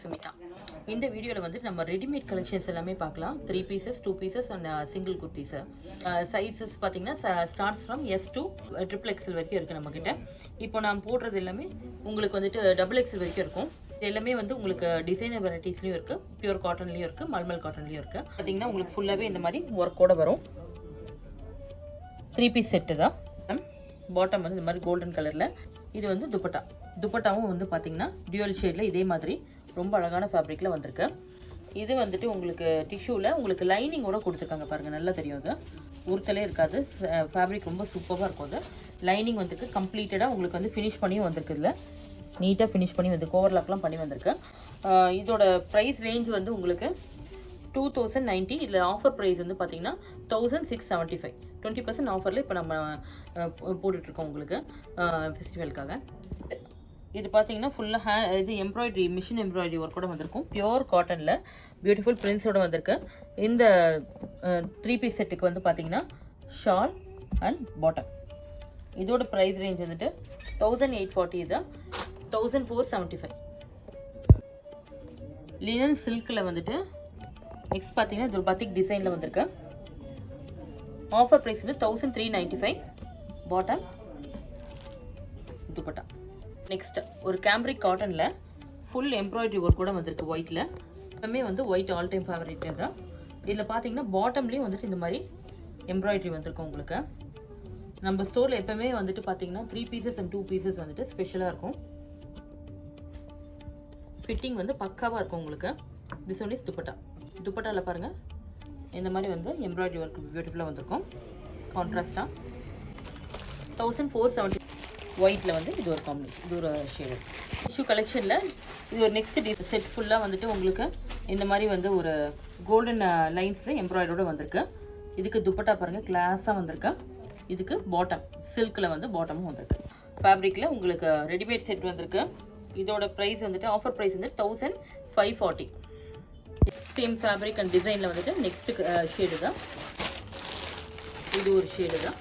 சுமிதா. இந்த வீடியோவில் வந்து நம்ம ரெடிமேட் கலெக்ஷன்ஸ் எல்லாமே பார்க்கலாம். 3 pieces 2 pieces and single kurtis. Sizes பார்த்தீங்கன்னா starts from S to XXL வரைக்கும் இருக்குது நம்மக்கிட்ட. இப்போ நான் போடுறது எல்லாமே உங்களுக்கு வந்துட்டு XXL வரைக்கும் இருக்கும். இது எல்லாமே வந்து உங்களுக்கு டிசைனர் வெரைட்டிஸ்லையும் இருக்குது, பியூர் காட்டன்லேயும் இருக்குது, மல்மல் காட்டன்லேயும் இருக்குது. பார்த்தீங்கன்னா உங்களுக்கு ஃபுல்லாகவே இந்த மாதிரி ஒர்க்கோட வரும். 3 piece செட்டு தான். பாட்டம் வந்து இந்த மாதிரி கோல்டன் கலரில். இது வந்து துப்பட்டாவும் வந்து பார்த்தீங்கன்னா டியூவல் ஷேடில் இதே மாதிரி ரொம்ப அழகான ஃபேப்ரிக்கில் வந்திருக்கு. இது வந்துட்டு உங்களுக்கு டிஷ்யூவில் உங்களுக்கு லைனிங்கோட கொடுத்துருக்காங்க பாருங்கள், நல்லா தெரியும். அது உறுத்தலே இருக்காது, ஃபேப்ரிக் ரொம்ப சூப்பராக இருக்கும். அது லைனிங் வந்துருக்கு கம்ப்ளீட்டடாக உங்களுக்கு வந்து ஃபினிஷ் பண்ணியும் வந்திருக்கு. இதில் நீட்டாக ஃபினிஷ் பண்ணி வந்திருக்கு, ஓவர்லாக்லாம் பண்ணி வந்திருக்கு. இதோட ப்ரைஸ் ரேஞ்ச் வந்து உங்களுக்கு 2090. இதில் ஆஃபர் ப்ரைஸ் வந்து பார்த்தீங்கன்னா 1675. 20% ஆஃபரில் இப்போ நம்ம போட்டுட்ருக்கோம் உங்களுக்கு ஃபெஸ்டிவலுக்காக. இது பார்த்தீங்கன்னா ஃபுல்லாக இது எம்ப்ராய்டரி, மிஷின் எம்ப்ராய்டரி ஒர்க் கூட வந்திருக்கும். பியோர் காட்டனில் பியூட்டிஃபுல் பிரிண்ட்ஸோட வந்திருக்கு. இந்த 3 piece செட்டுக்கு வந்து பார்த்தீங்கன்னா ஷால் அண்ட் பாட்டம். இதோட ப்ரைஸ் ரேஞ்ச் வந்துட்டு 1840. இது 1475. லினன் சில்கில் வந்துட்டு நெக்ஸ்ட் பார்த்தீங்கன்னா இது ஒரு பத்திக் டிசைனில் வந்திருக்கு. ஆஃபர் ப்ரைஸ் வந்து 1395. பாட்டம் துப்பட்டா. நெக்ஸ்ட் ஒரு கேம்ப்ரிக் காட்டனில் ஃபுல் எம்ப்ராய்டரி ஒர்க் கூட வந்திருக்கு ஒயிட்டில். எப்பவுமே வந்து ஒயிட் ஆல் டைம் ஃபேவரட் தான். இதில் பார்த்தீங்கன்னா பாட்டம்லேயும் வந்துட்டு இந்த மாதிரி எம்ப்ராய்டரி வந்திருக்கும் உங்களுக்கு. நம்ம ஸ்டோரில் எப்பவுமே வந்துட்டு பார்த்தீங்கன்னா 3 pieces and 2 pieces வந்துட்டு ஸ்பெஷலாக இருக்கும். ஃபிட்டிங் வந்து பக்காவாக இருக்கும் உங்களுக்கு. This one is dupatta. துப்பட்டாவில் பாருங்கள் இந்த மாதிரி வந்து எம்ப்ராய்டரி ஒர்க் பியூட்டிஃபுல்லாக வந்திருக்கும். கான்ட்ராஸ்டாக 1470. ஒயிட்டில் வந்து இது ஒரு காம்பினேஷன், இது ஒரு ஷேடு. டிஷ்யூ கலெக்ஷனில் இது ஒரு நெக்ஸ்ட் செட் ஃபுல்லாக வந்துட்டு உங்களுக்கு இந்த மாதிரி வந்து ஒரு கோல்டன் லைன்ஸில் எம்ப்ராய்டரோடு வந்திருக்கு. இதுக்கு துப்பட்டா பாருங்கள் கிளாஸாக வந்திருக்கு. இதுக்கு பாட்டம் சில்கில் வந்து பாட்டமும் வந்திருக்கு. ஃபேப்ரிக்கில் உங்களுக்கு ரெடிமேட் செட் வந்திருக்கு. இதோட ப்ரைஸ் வந்துட்டு ஆஃபர் ப்ரைஸ் வந்து 1540. சேம் ஃபேப்ரிக் அண்ட் டிசைனில் வந்துட்டு நெக்ஸ்ட்டு ஷேடு தான். இது ஒரு ஷேடு தான்,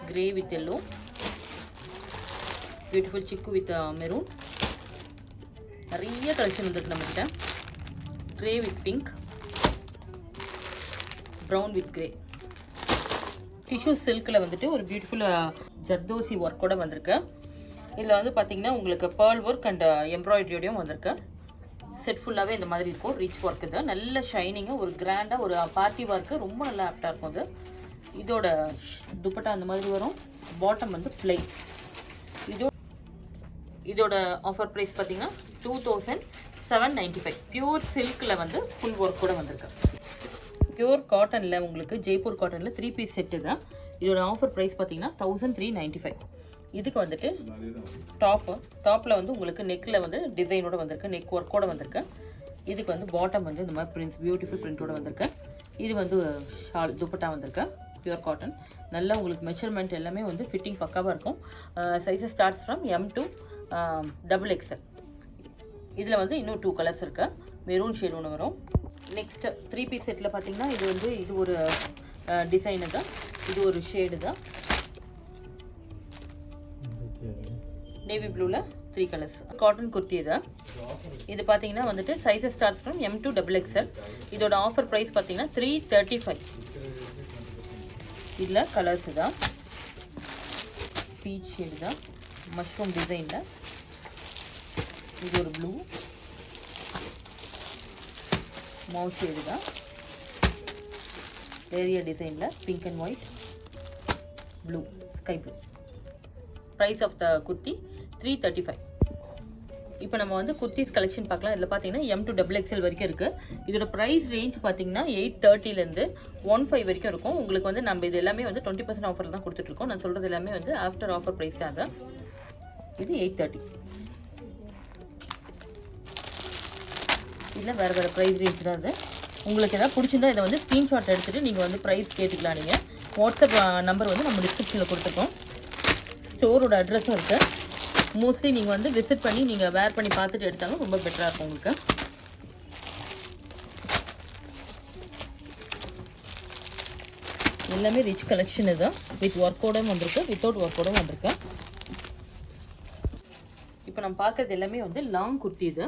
grey with yellow, beautiful chikoo with maroon. நிறைய கலெக்ஷன் வந்துருக்கு நம்மக்கிட்ட. Grey with pink, brown with grey. Tissue சில்கில் வந்துட்டு ஒரு பியூட்டிஃபுல் ஜர்தோசி ஒர்க்கோட வந்திருக்கு. இதில் வந்து பார்த்தீங்கன்னா உங்களுக்கு பேர்ல் ஒர்க் அண்ட் எம்ப்ராய்டரியோடையும் வந்திருக்கு. செட் ஃபுல்லாகவே இந்த மாதிரி இருக்கும். ரிச் ஒர்க் இது, நல்ல ஷைனிங்காக ஒரு கிராண்டாக ஒரு பார்ட்டி ஒர்க்கு ரொம்ப நல்லா ஆப்டாக இருக்கும். அது இதோட துப்பட்டா அந்த மாதிரி வரும். பாட்டம் வந்து பிளைன். இதோட ஆஃபர் ப்ரைஸ் பார்த்தீங்கன்னா 2795. பியூர் சில்கில் வந்து ஃபுல் ஒர்க் கூட வந்திருக்கு. பியூர் காட்டனில் உங்களுக்கு ஜெய்ப்பூர் காட்டனில் 3 piece செட்டு தான். இதோட ஆஃபர் ப்ரைஸ் பார்த்தீங்கன்னா 1395. இதுக்கு வந்துட்டு டாப்பில் வந்து உங்களுக்கு நெக்கில் வந்து டிசைனோட வந்திருக்கு, நெக் ஒர்க்கோட வந்திருக்கு. இதுக்கு வந்து பாட்டம் வந்து இந்த மாதிரி பிரிண்ட்ஸ் பியூட்டிஃபுல் பிரிண்டோட வந்திருக்கு. இது வந்து ஷால் துப்பட்டா வந்திருக்கு. பியூர் காட்டன், நல்லா உங்களுக்கு மெஷர்மெண்ட் எல்லாமே வந்து ஃபிட்டிங் பக்காவாக இருக்கும். Sizes starts from M to XXL. இதில் வந்து இன்னும் 2 கலர்ஸ் இருக்குது. மெரூன் ஷேட் ஒன்று வரும். நெக்ஸ்ட் 3 piece செட்டில் பார்த்தீங்கன்னா இது ஒரு டிசைனு தான். இது ஒரு ஷேடு தான். நேவி ப்ளூவில் 3 கலர்ஸ் காட்டன் குர்த்தி. இது பார்த்தீங்கன்னா வந்துட்டு sizes starts from M to XXL. இதோட ஆஃபர் ப்ரைஸ் பார்த்தீங்கன்னா 335. இதில் கலர்ஸ் தான். பீச் ஷேடு தான், மஷ்ரூம் டிசைனில். இது ஒரு ப்ளூ, மவுஸ் ஷேடு தான், ஏரியா டிசைனில் pink and white, blue, sky blue. Price of the kurti 335. இப்போ நம்ம வந்து குர்த்திஸ் கலெக்ஷன் பார்க்கலாம். இதில் பார்த்தீங்கன்னா M to XXL வரைக்கும் இருக்குது. இதோட ப்ரைஸ் ரேஞ்ச் பார்த்தீங்கன்னா 830லேருந்து 15 வரைக்கும் இருக்கும். உங்களுக்கு வந்து நம்ம இது எல்லாமே வந்து 20% ஆஃபரில் தான் கொடுத்துட்ருக்கோம். நான் சொல்கிறது எல்லாமே வந்து ஆஃப்டர் ஆஃபர் ப்ரைஸ் தான். அது இது 830. இதில் வேறு ப்ரைஸ் ரேஞ்ச் தான். அது உங்களுக்கு எதாவது பிடிச்சிருந்தா இதை வந்து ஸ்க்ரீன்ஷாட் எடுத்துகிட்டு நீங்கள் வந்து ப்ரைஸ் கேட்டுக்கலாம். நீங்கள் வாட்ஸ்அப் நம்பர் வந்து நம்ம டிஸ்கிரிப்ஷனில் கொடுத்துருக்கோம். ஸ்டோரோட அட்ரஸும் இருக்குது. மோஸ்ட்லி நீங்கள் வந்து விசிட் பண்ணி நீங்கள் வேர் பண்ணி பார்த்துட்டு எடுத்தாலும் ரொம்ப பெட்டராக இருக்கும் உங்களுக்கு. எல்லாமே ரிச் கலெக்ஷன் இதுதான். வித் ஒர்க்கோடும் வந்திருக்கு, வித்தவுட் ஒர்க்கோடும் வந்திருக்கு. இப்போ இப்போ நம்ம பார்க்குறது எல்லாமே வந்து லாங் குர்த்தி. இது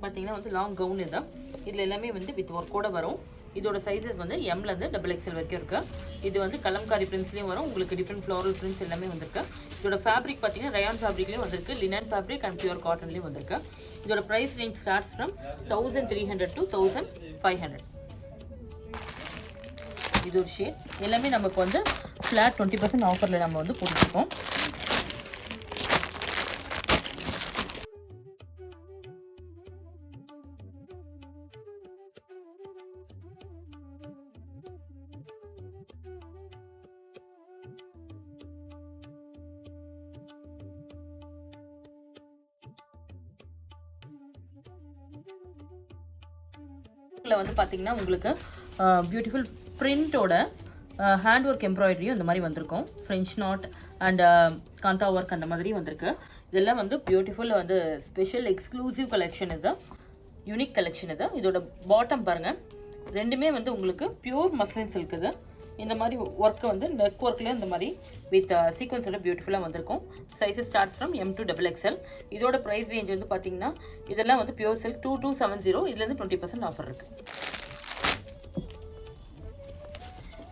பார்த்தீங்கன்னா வந்து லாங் கவுன். இது இதில் எல்லாமே வந்து வித் ஒர்க்கோட வரும். இதோட சைஸஸ் வந்து எம்லேருந்து XXL வரைக்கும் இருக்குது. இது வந்து கலம்காரி பிரிண்ட்ஸ்லேயும் வரும், உங்களுக்கு டிஃப்ரெண்ட் ஃப்ளோரல் பிரிண்ட்ஸ் எல்லாமே வந்திருக்கு. இதோட ஃபேப்ரிக் பார்த்தீங்கன்னா ரயான் ஃபேப்ரிக்லேயும் வந்திருக்கு, லினன் ஃபேப்ரிக் அண்ட் பியூர் காட்டன்லேயும் வந்திருக்கு. இதோட price range starts from 1300 to 1500. இது ஒரு ஷேட். எல்லாமே நமக்கு வந்து ஃப்ளாட் 20% ஆஃபரில் நம்ம வந்து போட்டுருக்கோம். வந்து பார்த்தீங்கன்னா உங்களுக்கு பியூட்டிஃபுல் பிரிண்டோட ஹேண்ட் ஒர்க் எம்ப்ராய்டரியும் இந்த மாதிரி வந்திருக்கும். French knot and kantha work அந்த மாதிரி வந்திருக்கு. இதெல்லாம் வந்து பியூட்டிஃபுல் வந்து ஸ்பெஷல் எக்ஸ்க்ளூசிவ் கலெக்ஷன். இது யூனிக் கலெக்ஷன். இது இதோட பாட்டம் பாருங்கள், ரெண்டுமே வந்து உங்களுக்கு பியூர் மஸ்லின் சில்க். இது இந்த மாதிரி ஒர்க்கு வந்து நெக் ஒர்க்லேயும் இந்த மாதிரி வித் சீக்வன்ஸோட பியூட்டிஃபுல்லாக வந்திருக்கும். Sizes starts from M to XXL. இதோட ப்ரைஸ் ரேஞ்ச் வந்து பார்த்தீங்கன்னா இதெல்லாம் வந்து பியூர் சில்க் 2270. இதுலேருந்து 20% ஆஃபர் இருக்குது.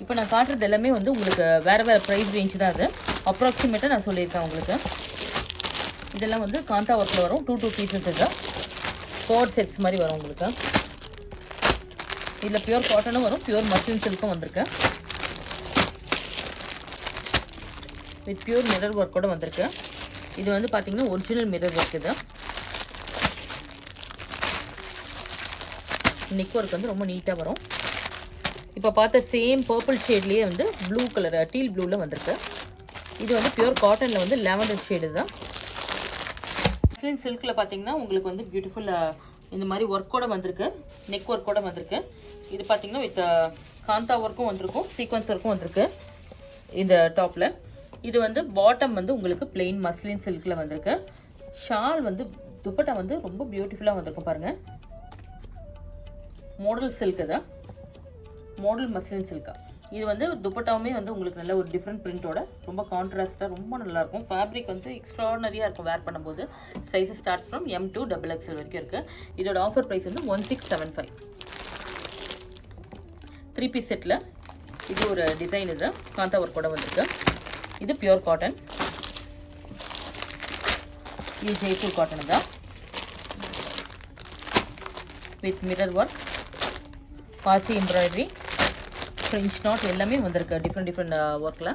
இப்போ நான் காட்டுறது எல்லாமே வந்து உங்களுக்கு வேறு வேறு ப்ரைஸ் ரேஞ்ச் தான். அது அப்ராக்சிமேட்டாக நான் சொல்லியிருக்கேன் உங்களுக்கு. இதெல்லாம் வந்து காந்தா ஒர்க்கில் வரும். 2 பீசஸ். இது கோட் செட்ஸ் மாதிரி வரும் உங்களுக்கு. இதில் பியூர் காட்டனும் வரும், பியூர் மஸ்லின் சில்க்கும் வந்திருக்கு. வித் பியூர் மிரர் ஒர்க்கோட வந்திருக்கு. இது வந்து பார்த்தீங்கன்னா ஒரிஜினல் மிரர் ஒர்க். இது நெக் ஒர்க் வந்து ரொம்ப நீட்டாக வரும். இப்போ பார்த்த சேம் பர்பிள் ஷேட்லேயே வந்து ப்ளூ கலர் டீல் ப்ளூவில் வந்திருக்கு. இது வந்து பியூர் காட்டனில் வந்து லாவெண்டர் ஷேடு தான். மஸ்லின் சில்கில் பார்த்தீங்கன்னா உங்களுக்கு வந்து பியூட்டிஃபுல் இந்த மாதிரி ஒர்க்கோட வந்திருக்கு, நெக் ஒர்க்கோட வந்திருக்கு. இது பார்த்தீங்கன்னா வித் காந்தா ஒர்க்கும் வந்திருக்கும், சீக்வன்ஸ் ஒர்க்கும் வந்திருக்கு இந்த டாப்பில். இது வந்து பாட்டம் வந்து உங்களுக்கு பிளெயின் மஸ்லின் சில்கில் வந்திருக்கு. ஷால் வந்து துப்பட்டா வந்து ரொம்ப பியூட்டிஃபுல்லாக வந்திருக்கும் பாருங்கள். Model silk. தான் மாடல் மஸ்லின் சில்கா. இது வந்து துப்பட்டாவுமே வந்து உங்களுக்கு நல்ல ஒரு டிஃப்ரெண்ட் பிரிண்டோட ரொம்ப கான்ட்ராஸ்ட்டாக ரொம்ப நல்லாயிருக்கும். ஃபேப்ரிக் வந்து எக்ஸ்ட்ரானரியாக இருக்கும் வேர் பண்ணும்போது. Sizes starts from M to XXL வரைக்கும் இருக்குது. இதோட ஆஃபர் ப்ரைஸ் வந்து 1675. 3 பீஸ் செட்டில் இது ஒரு டிசைன். இது காந்தா ஒர்க்கோட வந்திருக்கு. இது பியூர் காட்டன். இது ஜெய்ப்பூர் காட்டன் தான் வித் மிரர் ஒர்க், பாசி எம்ப்ராய்டரி, ஃப்ரெஞ்ச் நாட் எல்லாமே வந்திருக்கு டிஃப்ரெண்ட் ஒர்க்கில்.